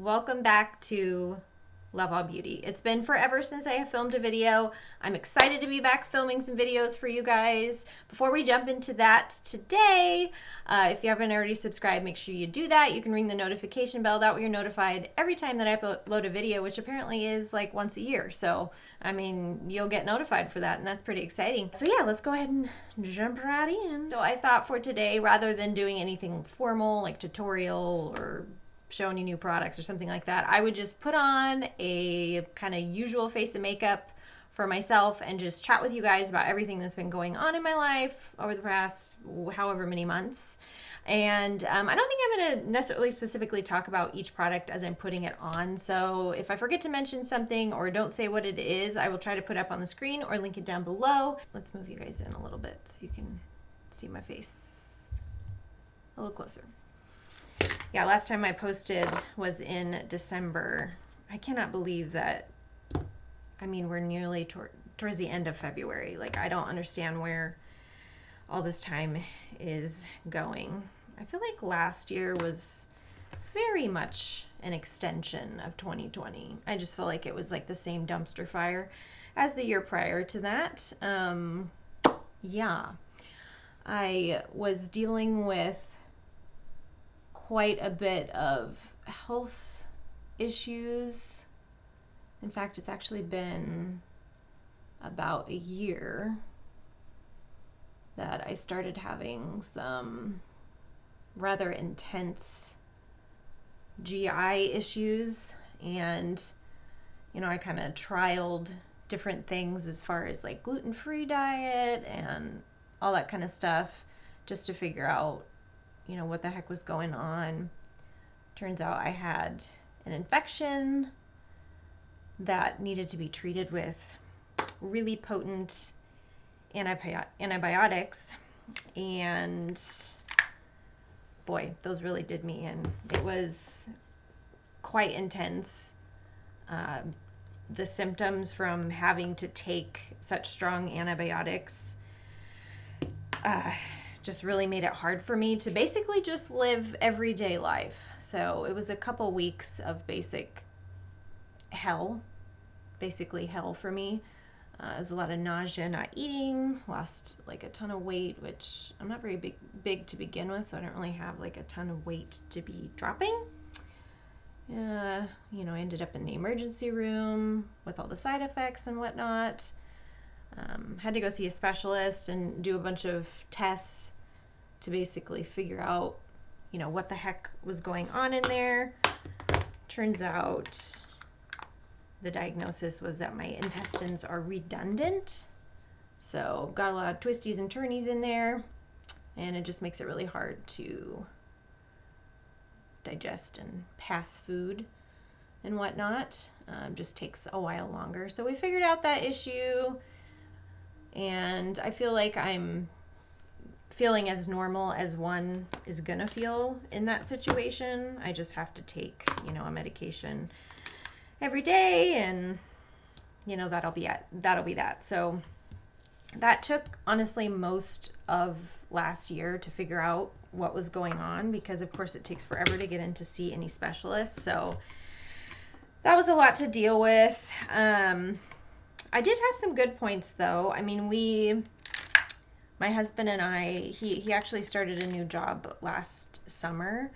Welcome back to Love All Beauty. It's been forever since I have filmed a video. I'm excited to be back filming some videos for you guys. Before we jump into that today, if you haven't already subscribed, make sure you do that. You can ring the notification bell. That way you're notified every time that I upload a video, which apparently is like once a year. So, I mean, you'll get notified for that, and that's pretty exciting. So yeah, let's go ahead and jump right in. So I thought for today, rather than doing anything formal like tutorial or showing you new products or something like that, I would just put on a kind of usual face of makeup for myself and just chat with you guys about everything that's been going on in my life over the past however many months. And I don't think I'm going to necessarily specifically talk about each product as I'm putting it on. So if I forget to mention something or don't say what it is, I will try to put up on the screen or link it down below. Let's move you guys in a little bit so you can see my face a little closer. Yeah, last time I posted was in December. I cannot believe that, I mean, we're nearly towards the end of February. Like, I don't understand where all this time is going. I feel like last year was very much an extension of 2020. I just feel like it was like the same dumpster fire as the year prior to that. Yeah, I was dealing with quite a bit of health issues. In fact, it's actually been about a year that I started having some rather intense GI issues, and I kind of trialed different things as far as like gluten-free diet and all that kind of stuff just to figure out what the heck was going on. Turns out I had an infection that needed to be treated with really potent antibiotics, and boy, those really did me in. It was quite intense. The symptoms from having to take such strong antibiotics just really made it hard for me to basically just live everyday life. So it was a couple weeks of basically hell for me. It was a lot of nausea, not eating, lost like a ton of weight, which I'm not very big to begin with, so I don't really have like a ton of weight to be dropping. I ended up in the emergency room with all the side effects and whatnot. Had to go see a specialist and do a bunch of tests to basically figure out, what the heck was going on in there. Turns out the diagnosis was that my intestines are redundant. So got a lot of twisties and turnies in there, and it just makes it really hard to digest and pass food and whatnot. Just takes a while longer. So we figured out that issue, and I feel like I'm feeling as normal as one is gonna feel in that situation. I just have to take, a medication every day, and that'll be that. So that took honestly most of last year to figure out what was going on, because of course it takes forever to get in to see any specialist. So that was a lot to deal with. I did have some good points though. I mean, my husband and I, he actually started a new job last summer.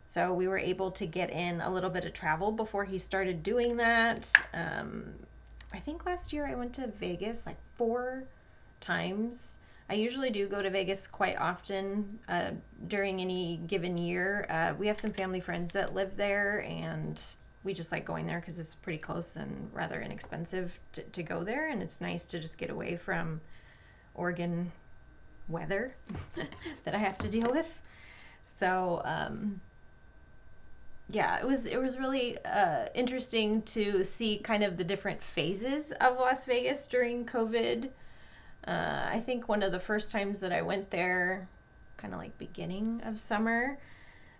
So we were able to get in a little bit of travel before he started doing that. I think last year I went to Vegas like 4 times. I usually do go to Vegas quite often during any given year. We have some family friends that live there, and we just like going there because it's pretty close and rather inexpensive to go there. And it's nice to just get away from Oregon weather that I have to deal with. So yeah, it was really interesting to see kind of the different phases of Las Vegas during COVID. I think one of the first times that I went there, kind of like beginning of summer,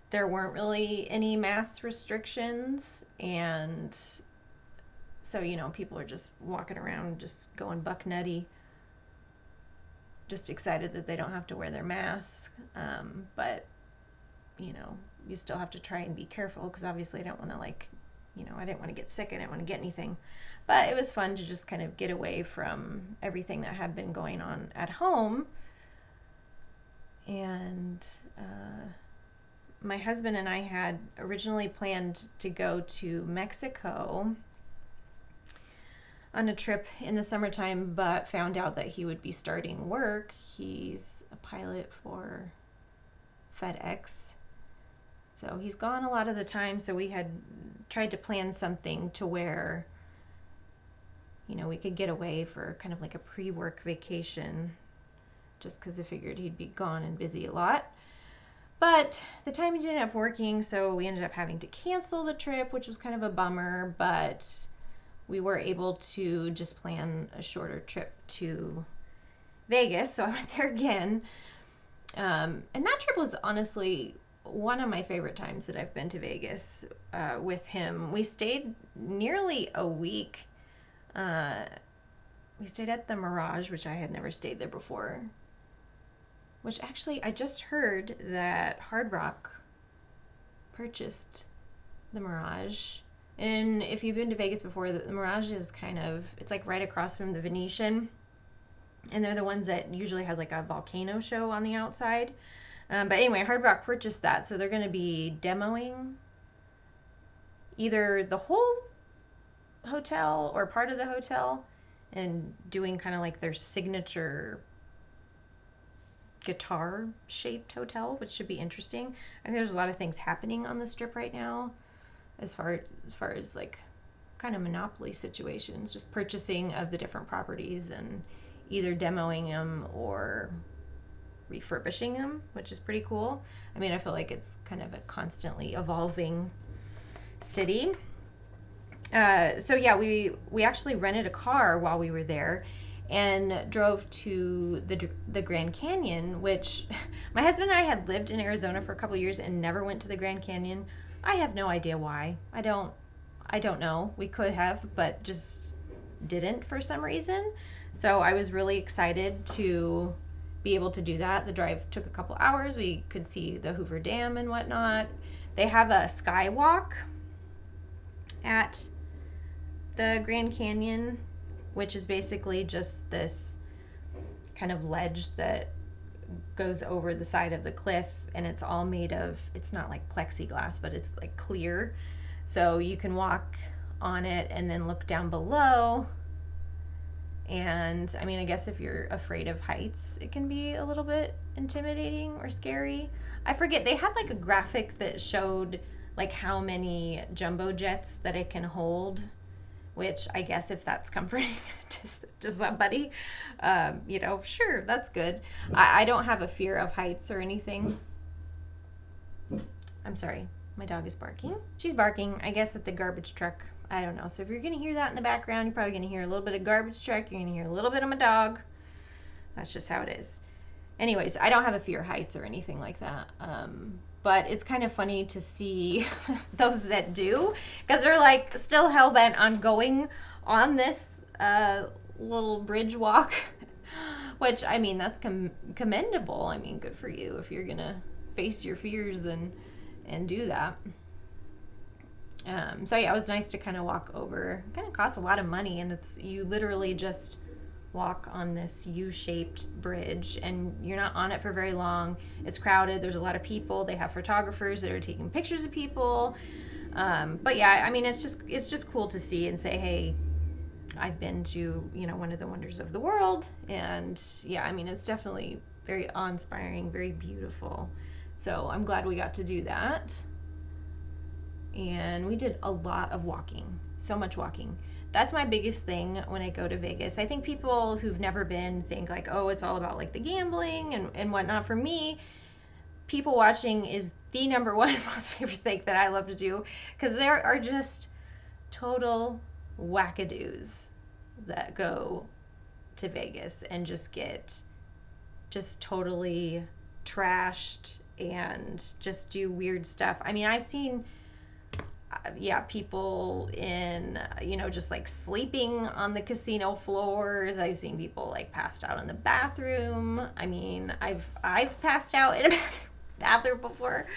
there weren't really any mask restrictions, and so people are just walking around just going buck nutty, just excited that they don't have to wear their mask. But you still have to try and be careful, because obviously I don't want to like I didn't want to get sick. I didn't want to get anything. But it was fun to just kind of get away from everything that had been going on at home. And my husband and I had originally planned to go to Mexico on a trip in the summertime, but found out that he would be starting work. He's a pilot for FedEx. So he's gone a lot of the time. So we had tried to plan something to where, we could get away for kind of like a pre-work vacation, just because I figured he'd be gone and busy a lot. But the timing didn't end up working, so we ended up having to cancel the trip, which was kind of a bummer, but we were able to just plan a shorter trip to Vegas, so I went there again. And that trip was honestly one of my favorite times that I've been to Vegas with him. We stayed nearly a week. We stayed at the Mirage, which I had never stayed there before. Which actually, I just heard that Hard Rock purchased the Mirage. And if you've been to Vegas before, the Mirage is it's like right across from the Venetian. And they're the ones that usually has like a volcano show on the outside. But anyway, Hard Rock purchased that. So they're going to be demoing either the whole hotel or part of the hotel and doing kind of like their signature guitar shaped hotel, which should be interesting. I think there's a lot of things happening on the Strip right now as far as like kind of monopoly situations, just purchasing of the different properties and either demoing them or refurbishing them, which is pretty cool. I mean, I feel like it's kind of a constantly evolving city. So yeah, we actually rented a car while we were there and drove to the Grand Canyon, which my husband and I had lived in Arizona for a couple of years and never went to the Grand Canyon. I have no idea why. I don't know. We could have, but just didn't for some reason. So I was really excited to be able to do that. The drive took a couple hours. We could see the Hoover Dam and whatnot. They have a skywalk at the Grand Canyon, which is basically just this kind of ledge that goes over the side of the cliff, and it's all made of, it's not like plexiglass, but it's like clear. So you can walk on it and then look down below. And I mean, I guess if you're afraid of heights, it can be a little bit intimidating or scary. I forget, they had like a graphic that showed like how many jumbo jets that it can hold, which I guess if that's comforting to somebody, sure, that's good. I don't have a fear of heights or anything. I'm sorry, my dog is barking. She's barking, I guess, at the garbage truck. I don't know. So if you're going to hear that in the background, you're probably going to hear a little bit of garbage truck. You're going to hear a little bit of my dog. That's just how it is. Anyways, I don't have a fear of heights or anything like that. But it's kind of funny to see those that do, because they're like still hell-bent on going on this little bridge walk, which, I mean, that's commendable. I mean, good for you if you're going to face your fears and do that. So yeah, it was nice to kind of walk over. It kind of costs a lot of money, and you literally just walk on this U-shaped bridge, and you're not on it for very long. It's crowded. There's a lot of people. They have photographers that are taking pictures of people. But yeah, I mean, it's just cool to see and say, hey, I've been to, one of the wonders of the world. And yeah, I mean, it's definitely very awe-inspiring, very beautiful. So I'm glad we got to do that. And we did a lot of walking, so much walking. That's my biggest thing when I go to Vegas. I think people who've never been think like, oh, it's all about like the gambling and whatnot. For me, people watching is the number one most favorite thing that I love to do, because there are just total wackadoos that go to Vegas and just get just totally trashed and just do weird stuff. I mean, I've seen people in, just like sleeping on the casino floors. I've seen people like passed out in the bathroom. I mean, I've passed out in a bathroom bathroom before.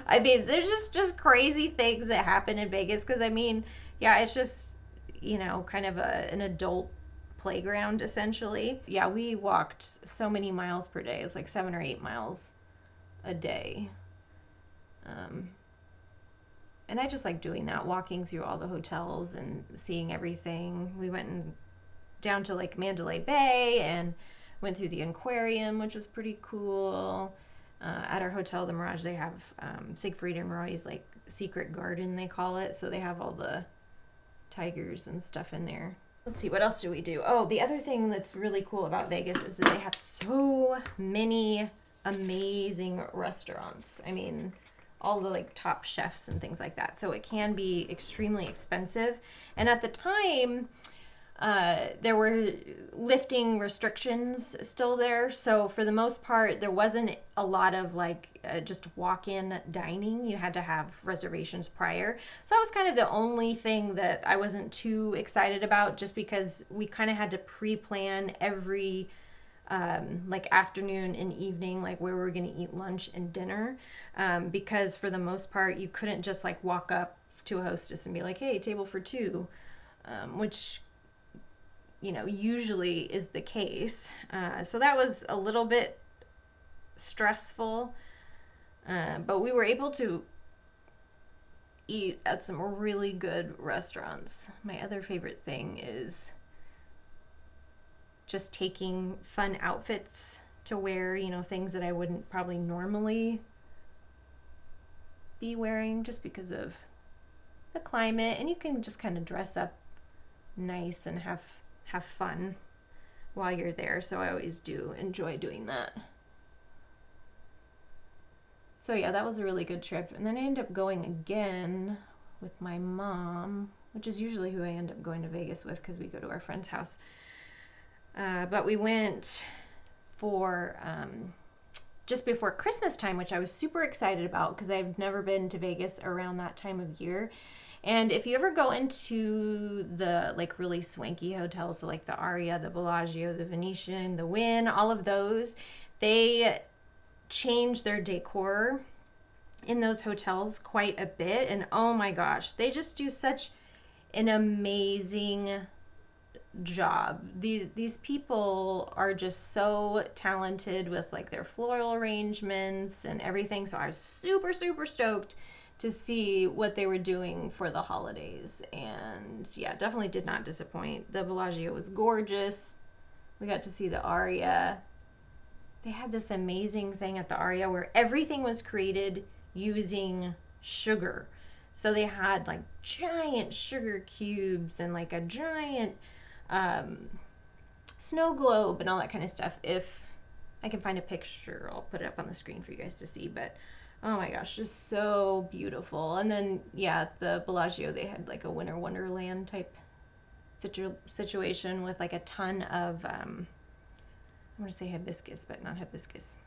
I mean, there's just crazy things that happen in Vegas because I mean, yeah, it's just, you know, kind of an adult playground essentially. Yeah, we walked so many miles per day. It was like 7 or 8 miles a day. And I just like doing that, walking through all the hotels and seeing everything. We went down to like Mandalay Bay and went through the aquarium, which was pretty cool. At our hotel, the Mirage, they have Siegfried and Roy's like secret garden, they call it. So they have all the tigers and stuff in there. Let's see, what else do we do? Oh, the other thing that's really cool about Vegas is that they have so many amazing restaurants. I mean, all the like top chefs and things like that. So it can be extremely expensive. And at the time, there were lifting restrictions still there. So for the most part, there wasn't a lot of like just walk-in dining. You had to have reservations prior. So that was kind of the only thing that I wasn't too excited about, just because we kind of had to pre-plan every like afternoon and evening, like where we were going to eat lunch and dinner. Because for the most part, you couldn't just like walk up to a hostess and be like, hey, table for two, which, you know, usually is the case. So that was a little bit stressful, but we were able to eat at some really good restaurants. My other favorite thing is just taking fun outfits to wear, you know, things that I wouldn't probably normally be wearing just because of the climate. And you can just kind of dress up nice and have fun while you're there. So I always do enjoy doing that. So yeah, that was a really good trip. And then I ended up going again with my mom, which is usually who I end up going to Vegas with because we go to our friend's house. But we went for just before Christmas time, which I was super excited about because I've never been to Vegas around that time of year. And if you ever go into the like really swanky hotels, so like the Aria, the Bellagio, the Venetian, the Wynn, all of those, they change their decor in those hotels quite a bit. And oh my gosh, they just do such an amazing job. These people are just so talented with like their floral arrangements and everything. So I was super stoked to see what they were doing for the holidays. And yeah, definitely did not disappoint. The Bellagio was gorgeous. We got to see the Aria. They had this amazing thing at the Aria where everything was created using sugar. So they had like giant sugar cubes and like a giant snow globe and all that kind of stuff. If I can find a picture, I'll put it up on the screen for you guys to see. But oh my gosh, just so beautiful. And then yeah, at the Bellagio they had like a winter wonderland type situation with like a ton of I'm going to say hibiscus, but not hibiscus,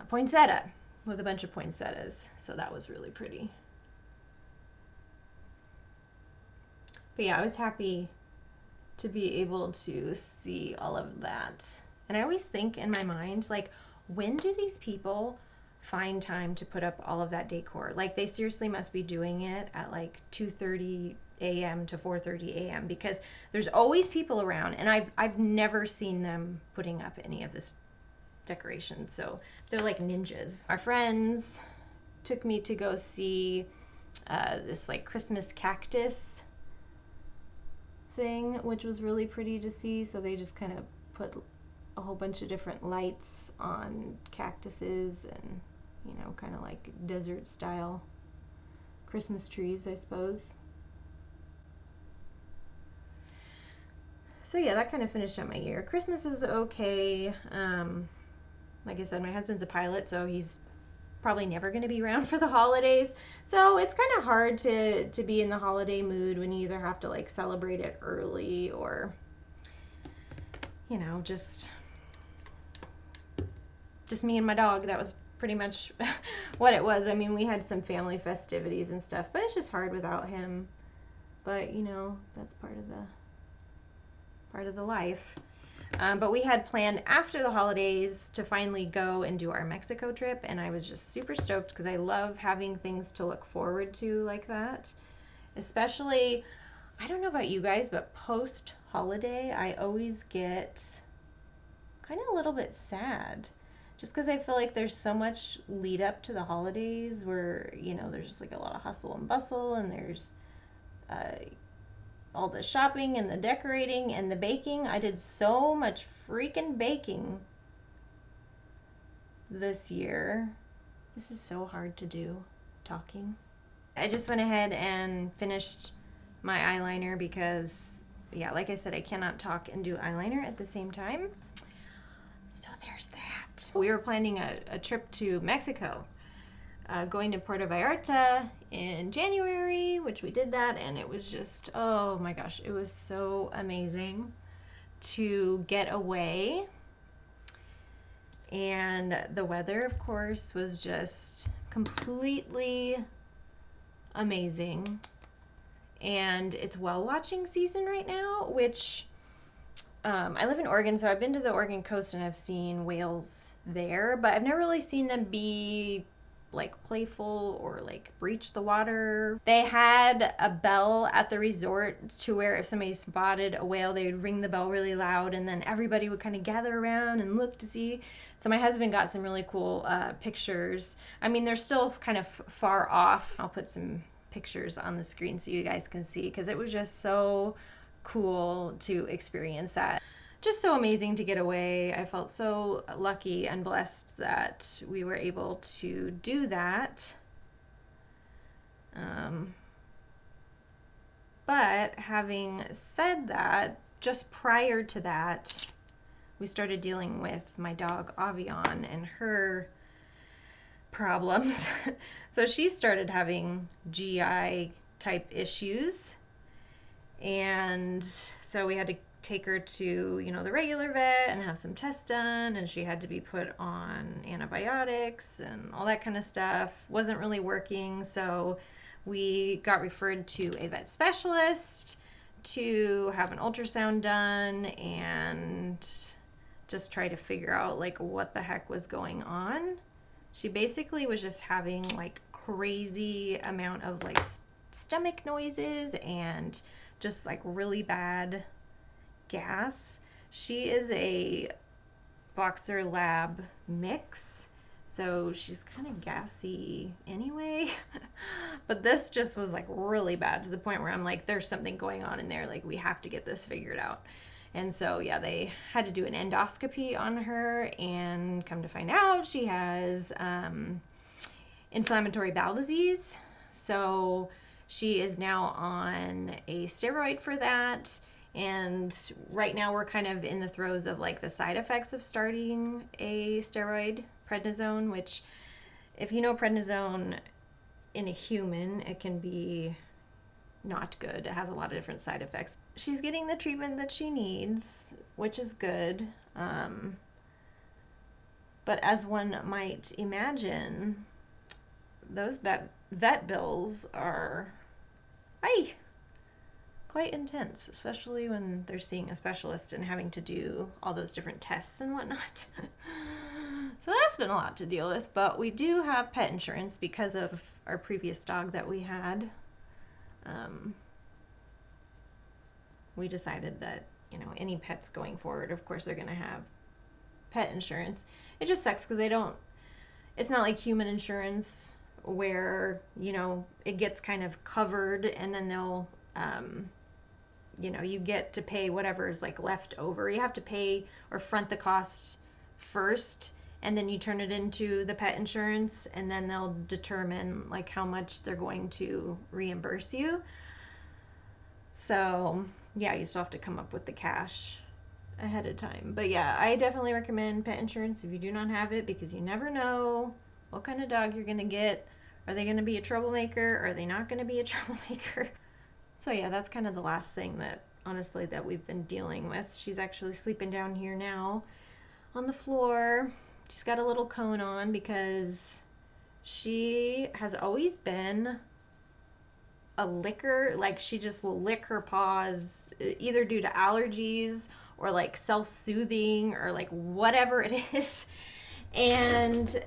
poinsettia, with a bunch of poinsettias. So that was really pretty. But yeah, I was happy to be able to see all of that. And I always think in my mind, like, when do these people find time to put up all of that decor? Like, they seriously must be doing it at like 2:30 a.m. to 4:30 a.m. because there's always people around, and I've never seen them putting up any of this decoration. So they're like ninjas. Our friends took me to go see this like Christmas cactus thing, which was really pretty to see. So they just kind of put a whole bunch of different lights on cactuses and, you know, kind of like desert style Christmas trees, I suppose. So yeah, that kind of finished out my year. Christmas was okay. Like I said, my husband's a pilot, so he's probably never going to be around for the holidays. So it's kind of hard to be in the holiday mood when you either have to like celebrate it early or, you know, just me and my dog. That was pretty much what it was. I mean, we had some family festivities and stuff, but it's just hard without him. But, you know, that's part of the life. But we had planned after the holidays to finally go and do our Mexico trip, and I was just super stoked because I love having things to look forward to like that. Especially, I don't know about you guys, but post holiday, I always get kind of a little bit sad. Just because I feel like there's so much lead up to the holidays where, you know, there's just like a lot of hustle and bustle, and there's uh, all the shopping and the decorating and the baking. I did so much freaking baking this year. This is so hard to do, talking. I just went ahead and finished my eyeliner because, yeah, like I said, I cannot talk and do eyeliner at the same time. So there's that. We were planning a trip to Mexico, going to Puerto Vallarta in January, which we did that, and it was just, oh my gosh, it was so amazing to get away. And the weather, of course, was just completely amazing. And it's whale watching season right now, which I live in Oregon, so I've been to the Oregon coast and I've seen whales there, but I've never really seen them be like playful or like breach the water. They had a bell at the resort to where if somebody spotted a whale, they would ring the bell really loud, and then everybody would kind of gather around and look to see. So my husband got some really cool pictures. I mean, they're still kind of far off. I'll put some pictures on the screen so you guys can see, because it was just so cool to experience that. Just so amazing to get away. I felt so lucky and blessed that we were able to do that. But having said that, just prior to that, we started dealing with my dog Avion and her problems. So she started having GI type issues, and so we had to take her to, you know, the regular vet and have some tests done, and she had to be put on antibiotics and all that kind of stuff. Wasn't really working, so we got referred to a vet specialist to have an ultrasound done and just try to figure out like what the heck was going on. She basically was just having like crazy amount of like stomach noises and just like really bad gas. She is a boxer lab mix, so she's kind of gassy anyway. But this just was like really bad to the point where I'm like, there's something going on in there, like we have to get this figured out. And so yeah, they had to do an endoscopy on her, and come to find out she has inflammatory bowel disease. So she is now on a steroid for that. And right now we're kind of in the throes of like the side effects of starting a steroid, prednisone, which if you know prednisone in a human, it can be not good. It has a lot of different side effects. She's getting the treatment that she needs, which is good. But as one might imagine, those vet bills are quite intense, especially when they're seeing a specialist and having to do all those different tests and whatnot. So that's been a lot to deal with, but we do have pet insurance because of our previous dog that we had. We decided that, you know, any pets going forward, of course, they're going to have pet insurance. It just sucks because it's not like human insurance where, you know, it gets kind of covered and then they'll, you know, you get to pay whatever is like left over. You have to pay or front the cost first, and then you turn it into the pet insurance, and then they'll determine like how much they're going to reimburse you. So yeah, you still have to come up with the cash ahead of time. But yeah, I definitely recommend pet insurance if you do not have it, because you never know what kind of dog you're gonna get. Are they gonna be a troublemaker? Are they not gonna be a troublemaker? So yeah, that's kind of the last thing that, honestly, that we've been dealing with. She's actually sleeping down here now on the floor. She's got a little cone on because she has always been a licker. Like, she just will lick her paws either due to allergies or like self-soothing or like whatever it is. And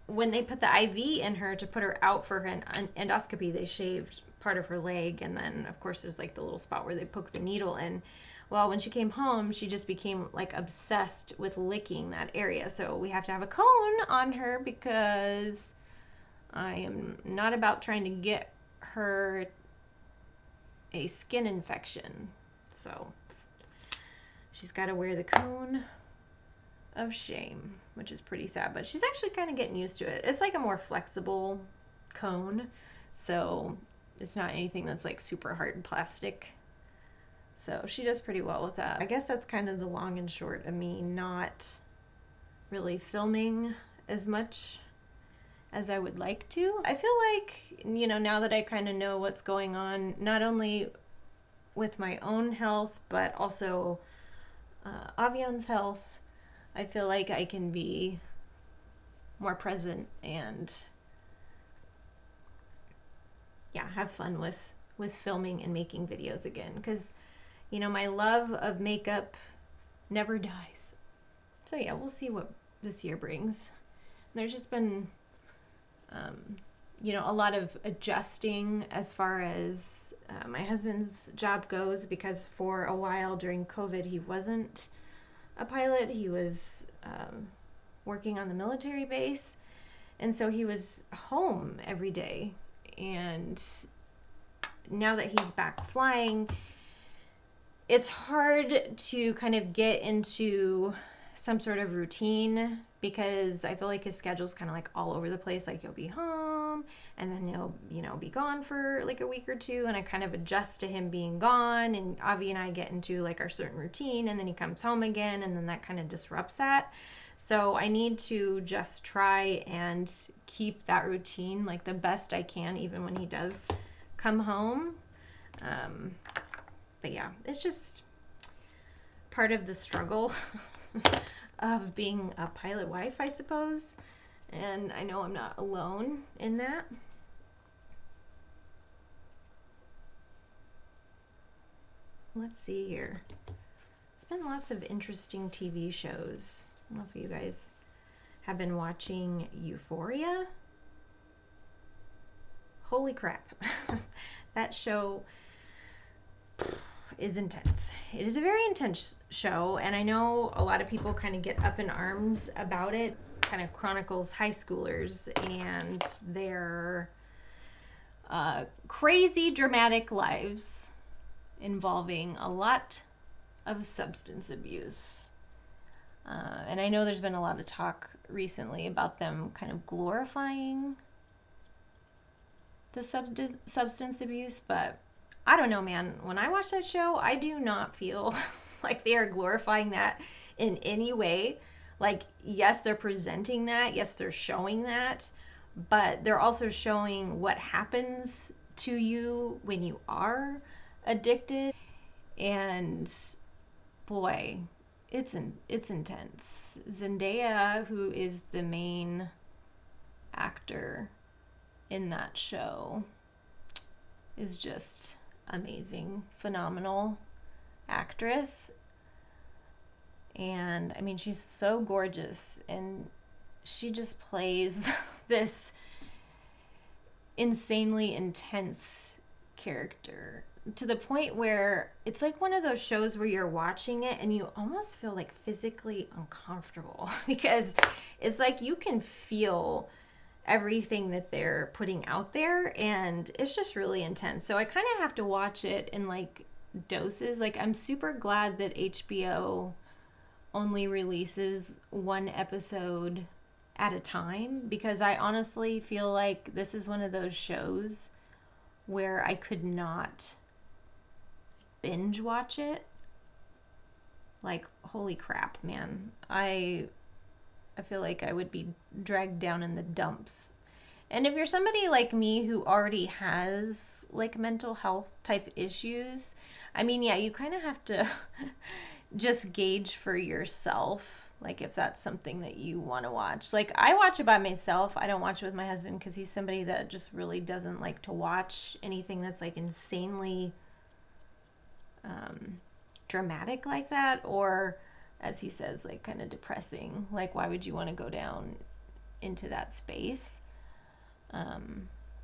when they put the IV in her to put her out for an endoscopy, they shaved part of her leg, and then of course there's like the little spot where they poke the needle in. Well, when she came home, she just became like obsessed with licking that area. So we have to have a cone on her because I am not about trying to get her a skin infection. So she's got to wear the cone of shame, which is pretty sad, but she's actually kind of getting used to it. It's like a more flexible cone, so it's not anything that's like super hard plastic. So she does pretty well with that. I guess that's kind of the long and short of me not really filming as much as I would like to. I feel like, you know, now that I kind of know what's going on, not only with my own health, but also Avian's health, I feel like I can be more present and yeah, have fun with filming and making videos again, because you know, my love of makeup never dies. So yeah, we'll see what this year brings. There's just been you know, a lot of adjusting as far as my husband's job goes, because for a while during COVID he wasn't a pilot. He was working on the military base, and so he was home every day. And now that he's back flying, it's hard to kind of get into some sort of routine, because I feel like his schedule's kind of like all over the place. Like he'll be home and then he'll, you know, be gone for like a week or two, and I kind of adjust to him being gone, and Avi and I get into like our certain routine, and then he comes home again, and then that kind of disrupts that. So I need to just try and keep that routine like the best I can, even when he does come home. But yeah, it's just part of the struggle of being a pilot wife, I suppose. And I know I'm not alone in that. Let's see here. There's been lots of interesting TV shows. I don't know if you guys have been watching Euphoria. Holy crap. That show is intense. It is a very intense show, and I know a lot of people kind of get up in arms about it. Kind of chronicles high schoolers and their crazy dramatic lives involving a lot of substance abuse. And I know there's been a lot of talk recently about them kind of glorifying the substance abuse, but I don't know, man. When I watch that show, I do not feel like they are glorifying that in any way. Like, yes, they're presenting that. Yes, they're showing that. But they're also showing what happens to you when you are addicted. And boy, it's intense. Zendaya, who is the main actor in that show, is just amazing, phenomenal actress. And I mean, she's so gorgeous, and she just plays this insanely intense character to the point where it's like one of those shows where you're watching it and you almost feel like physically uncomfortable, because it's like you can feel everything that they're putting out there, and it's just really intense. So I kind of have to watch it in like doses. Like, I'm super glad that HBO only releases one episode at a time, because I honestly feel like this is one of those shows where I could not binge watch it. Like, holy crap, man. I feel like I would be dragged down in the dumps. And if you're somebody like me who already has like mental health type issues, I mean, yeah, you kind of have to just gauge for yourself, like if that's something that you want to watch. Like, I watch it by myself. I don't watch it with my husband because he's somebody that just really doesn't like to watch anything that's like insanely dramatic like that, or as he says, like kind of depressing. Like, why would you want to go down into that space?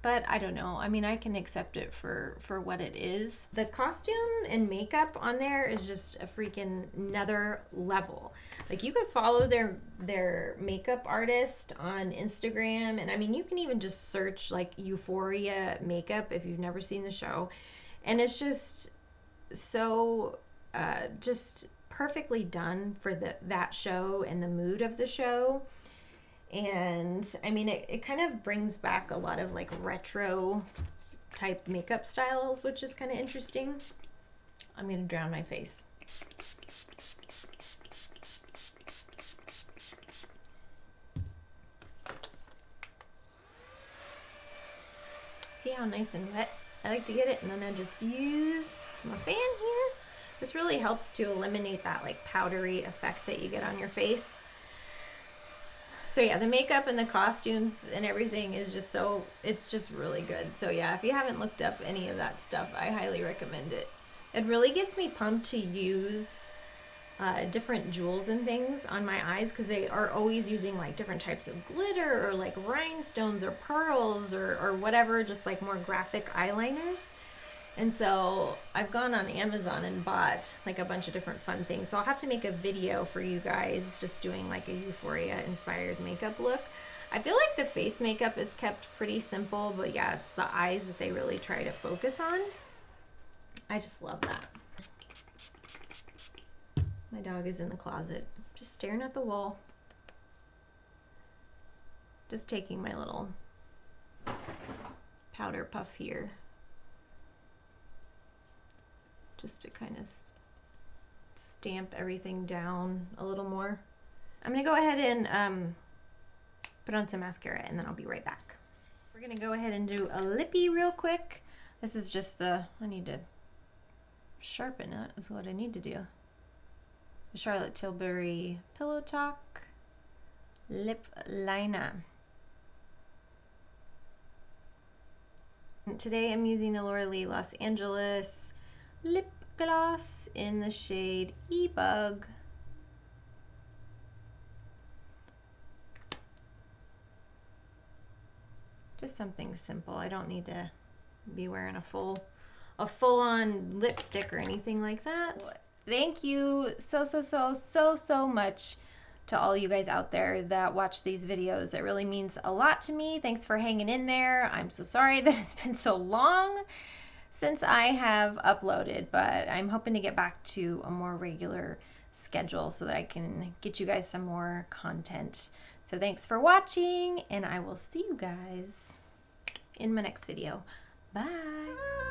But I don't know. I mean, I can accept it for what it is. The costume and makeup on there is just a freaking another level. Like, you could follow their makeup artist on Instagram, and I mean, you can even just search like Euphoria makeup if you've never seen the show, and it's just so just perfectly done for that show and the mood of the show. And I mean, it kind of brings back a lot of like retro type makeup styles, which is kind of interesting. I'm gonna drown my face. See how nice and wet? I like to get it, and then I just use my fan here. This really helps to eliminate that like powdery effect that you get on your face. So yeah, the makeup and the costumes and everything is just so, it's just really good. So yeah, if you haven't looked up any of that stuff, I highly recommend it. It really gets me pumped to use different jewels and things on my eyes, because they are always using like different types of glitter or like rhinestones or pearls or whatever, just like more graphic eyeliners. And so I've gone on Amazon and bought like a bunch of different fun things. So I'll have to make a video for you guys just doing like a Euphoria inspired makeup look. I feel like the face makeup is kept pretty simple, but yeah, it's the eyes that they really try to focus on. I just love that. My dog is in the closet, just staring at the wall. Just taking my little powder puff here, just to kind of stamp everything down a little more. I'm gonna go ahead and put on some mascara, and then I'll be right back. We're gonna go ahead and do a lippy real quick. This is just I need to sharpen it, is what I need to do. The Charlotte Tilbury Pillow Talk Lip Liner. And today I'm using the Laura Lee Los Angeles lip gloss in the shade E-Bug. Just something simple. I don't need to be wearing a full-on lipstick or anything like that. Thank you so much to all you guys out there that watch these videos. It really means a lot to me. Thanks for hanging in there. I'm so sorry that it's been so long since I have uploaded, but I'm hoping to get back to a more regular schedule so that I can get you guys some more content. So thanks for watching, and I will see you guys in my next video. Bye.